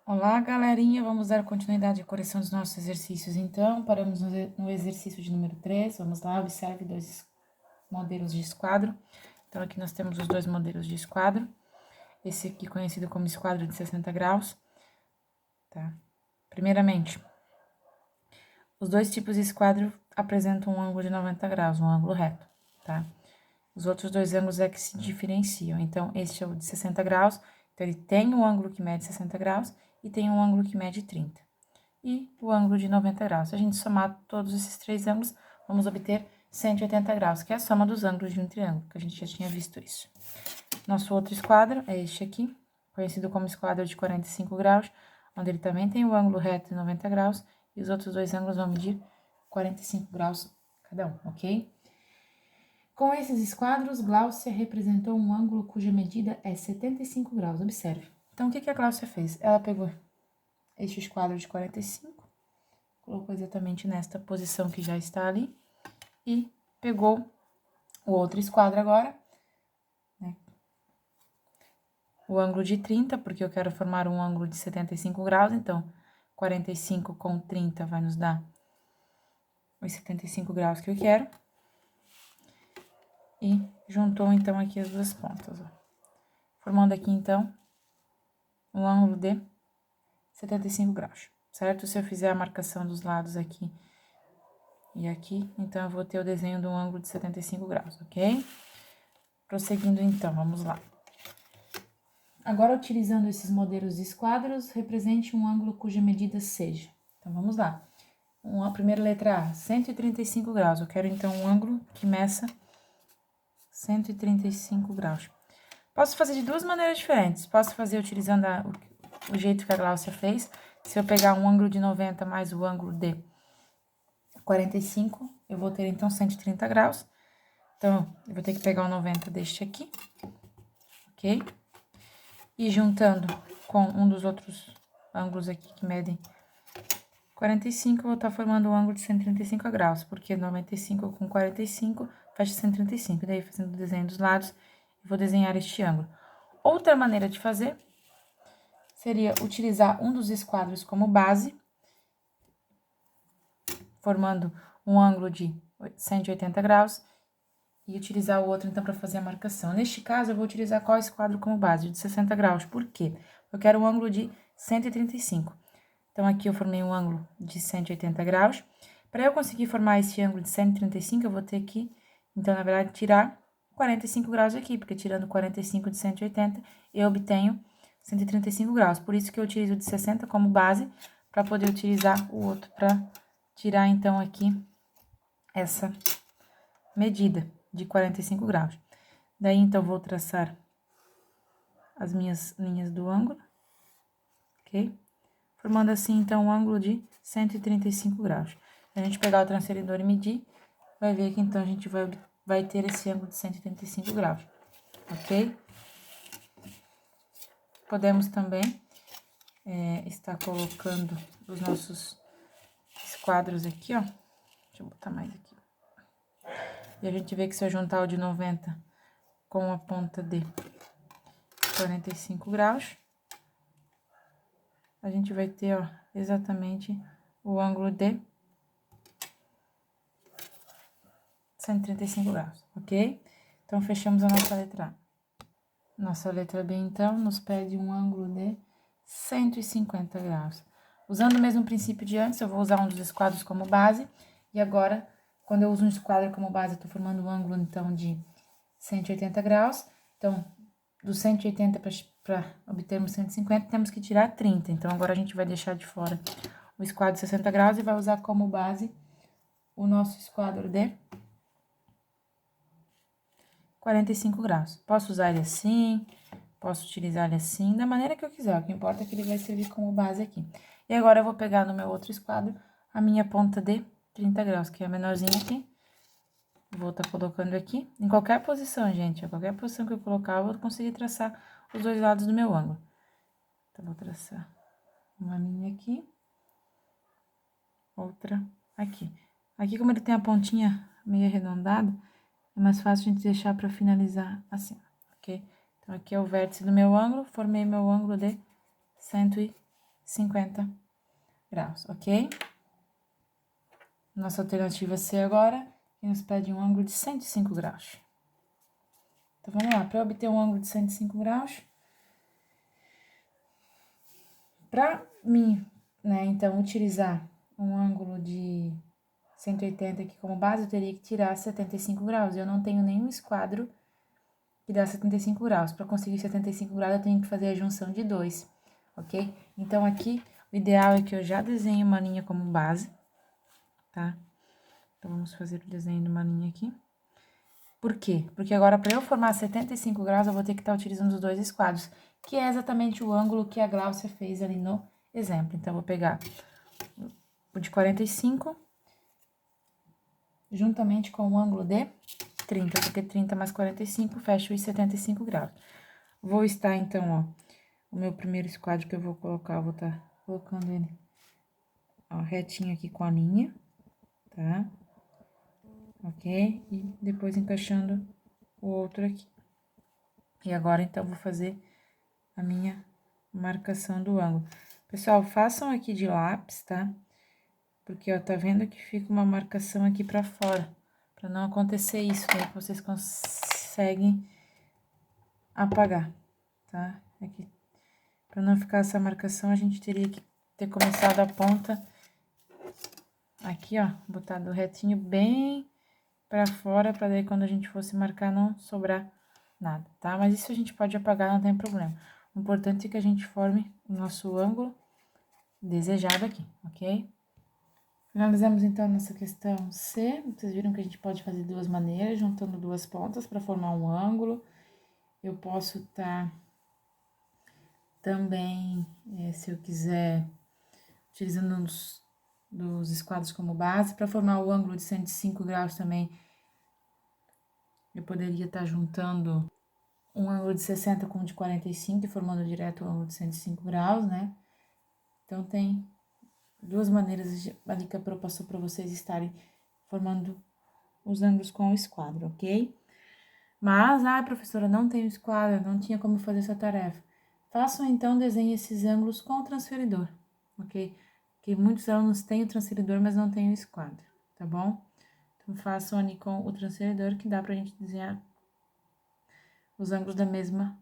Olá, galerinha! Vamos dar continuidade à correção dos nossos exercícios, então. Paramos no exercício de número 3. Vamos lá, observe dois modelos de esquadro. Então, aqui nós temos os dois modelos de esquadro. Esse aqui conhecido como esquadro de 60 graus, tá? Primeiramente, os dois tipos de esquadro apresentam um ângulo de 90 graus, um ângulo reto, tá? Os outros dois ângulos é que se diferenciam. Então, este é o de 60 graus, então ele tem um ângulo que mede 60 graus e tem um ângulo que mede 30. E o ângulo de 90 graus. Se a gente somar todos esses três ângulos, vamos obter 180 graus, que é a soma dos ângulos de um triângulo, que a gente já tinha visto isso. Nosso outro esquadro é este aqui, conhecido como esquadro de 45 graus, onde ele também tem o ângulo reto de 90 graus e os outros dois ângulos vão medir 45 graus cada um, ok? Com esses esquadros, Gláucia representou um ângulo cuja medida é 75 graus, observe. Então, o que a Gláucia fez? Ela pegou este esquadro de 45, colocou exatamente nesta posição que já está ali, e pegou o outro esquadro agora, né? O ângulo de 30, porque eu quero formar um ângulo de 75 graus, então 45 com 30 vai nos dar os 75 graus que eu quero. E juntou, então, aqui as duas pontas, ó. Formando aqui, então, um ângulo de 75 graus, certo? Se eu fizer a marcação dos lados aqui e aqui, então, eu vou ter o desenho de um ângulo de 75 graus, ok? Prosseguindo, então, vamos lá. Agora, utilizando esses modelos de esquadros, represente um ângulo cuja medida seja. Então, vamos lá. A primeira letra A, 135 graus. Eu quero, então, um ângulo que meça 135 graus. Posso fazer de duas maneiras diferentes. Posso fazer utilizando o jeito que a Gláucia fez. Se eu pegar um ângulo de 90 mais o ângulo de 45, eu vou ter, então, 130 graus. Então, eu vou ter que pegar o 90 deste aqui, ok? E juntando com um dos outros ângulos aqui que medem 45, eu vou estar formando um ângulo de 135 graus, porque 95 com 45 faz 135. E daí, fazendo o desenho dos lados, eu vou desenhar este ângulo. Outra maneira de fazer seria utilizar um dos esquadros como base, formando um ângulo de 180 graus, e utilizar o outro, então, para fazer a marcação. Neste caso, eu vou utilizar qual esquadro como base? O de 60 graus. Por quê? Eu quero um ângulo de 135. Então, aqui eu formei um ângulo de 180 graus. Para eu conseguir formar esse ângulo de 135, eu vou ter que, então, na verdade, tirar 45 graus aqui, porque tirando 45 de 180, eu obtenho 135 graus. Por isso que eu utilizo o de 60 como base, para poder utilizar o outro para tirar, então, aqui essa medida de 45 graus. Daí, então, vou traçar as minhas linhas do ângulo, ok? Formando assim, então, um ângulo de 135 graus. Se a gente pegar o transferidor e medir, vai ver que, então, a gente vai ter esse ângulo de 135 graus, ok? Podemos também estar colocando os nossos esquadros aqui, ó. Deixa eu botar mais aqui. E a gente vê que se eu juntar o de 90 com a ponta de 45 graus, a gente vai ter, ó, exatamente o ângulo de 135 graus, ok? Então, fechamos a nossa letra A. Nossa letra B, então, nos pede um ângulo de 150 graus. Usando o mesmo princípio de antes, eu vou usar um dos esquadros como base. E agora, quando eu uso um esquadro como base, eu tô formando um ângulo, então, de 180 graus. Então, do 180 para obtermos 150, temos que tirar 30. Então, agora a gente vai deixar de fora o esquadro de 60 graus e vai usar como base o nosso esquadro de 45 graus. Posso usar ele assim, posso utilizar ele assim, da maneira que eu quiser. O que importa é que ele vai servir como base aqui. E agora, eu vou pegar no meu outro esquadro a minha ponta de 30 graus, que é a menorzinha aqui. Vou estar colocando aqui, em qualquer posição, gente. A qualquer posição que eu colocar, eu vou conseguir traçar os dois lados do meu ângulo. Então, vou traçar uma linha aqui, outra aqui. Aqui, como ele tem a pontinha meio arredondada, é mais fácil a gente deixar para finalizar assim, ok? Então, aqui é o vértice do meu ângulo, formei meu ângulo de 150 50 graus, ok? Nossa alternativa C agora, que nos pede um ângulo de 105 graus. Então, vamos lá, para obter um ângulo de 105 graus, para mim, né, então, utilizar um ângulo de 180 aqui como base, eu teria que tirar 75 graus. Eu não tenho nenhum esquadro que dá 75 graus. Para conseguir 75 graus, eu tenho que fazer a junção de dois, ok? Então, aqui, o ideal é que eu já desenhe uma linha como base, tá? Então, vamos fazer o desenho de uma linha aqui. Por quê? Porque agora, para eu formar 75 graus, eu vou ter que estar utilizando os dois esquadros, que é exatamente o ângulo que a Gláucia fez ali no exemplo. Então, eu vou pegar o de 45, juntamente com o ângulo de 30, porque 30 mais 45 fecha os 75 graus. Vou estar, então, ó, o meu primeiro esquadro que eu vou colocar, eu vou estar colocando ele, ó, retinho aqui com a linha, tá? Ok? E depois encaixando o outro aqui. E agora, então, vou fazer a minha marcação do ângulo. Pessoal, façam aqui de lápis, tá? Porque, ó, tá vendo que fica uma marcação aqui pra fora. Pra não acontecer isso, aí vocês conseguem apagar, tá? Aqui. Pra não ficar essa marcação, a gente teria que ter começado a ponta aqui, ó, botado retinho bem pra fora, pra daí quando a gente fosse marcar não sobrar nada, tá? Mas isso a gente pode apagar, não tem problema. O importante é que a gente forme o nosso ângulo desejado aqui, ok? Finalizamos então a nossa questão C. Vocês viram que a gente pode fazer de duas maneiras, juntando duas pontas para formar um ângulo. Eu posso estar também, se eu quiser, utilizando dos esquadros como base, para formar o ângulo de 105 graus também, eu poderia estar juntando um ângulo de 60 com o de 45 e formando direto o ângulo de 105 graus, né? Então, tem duas maneiras ali que a Pro passou para vocês estarem formando os ângulos com o esquadro, ok? Mas, professora, não tenho esquadro, não tinha como fazer essa tarefa. Façam, então, desenhe esses ângulos com o transferidor, ok? Porque muitos alunos têm o transferidor, mas não têm o esquadro, tá bom? Então, façam ali com o transferidor, que dá pra gente desenhar os ângulos da mesma